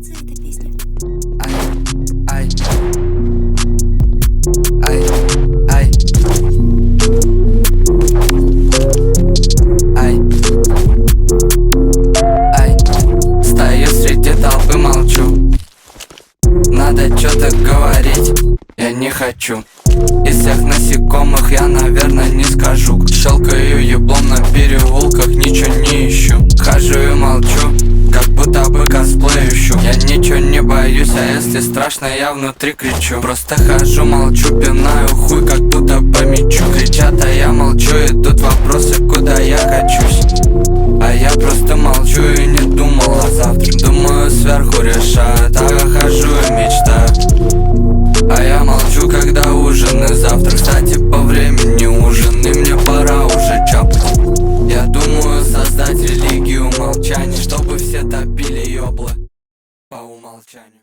нравится эта песня. Ай, ай, ай, ай, ай, ай. Стою среди толпы, молчу. Надо что-то говорить, я не хочу. Из всех насекомых я, наверное, не скажу. Щелкаю еблом на переулках, ничего не ищу. Хожу и молчу, как будто бы косплеющу. Я ничего не боюсь, а если страшно, я внутри кричу. Просто хожу, молчу, пинаю хуй, как будто по мячу. Кричат, а я молчу, и тут вопросы, куда я качусь. А я просто молчу и не думал о завтра. Думаю, сверху решают, а я хожу и мечтаю. А я молчу, когда ужин и завтра. Кстати, по времени ужин, и мне пора уже чапать. Я думаю создать религию молчания, чтобы все топили ёблы по умолчанию.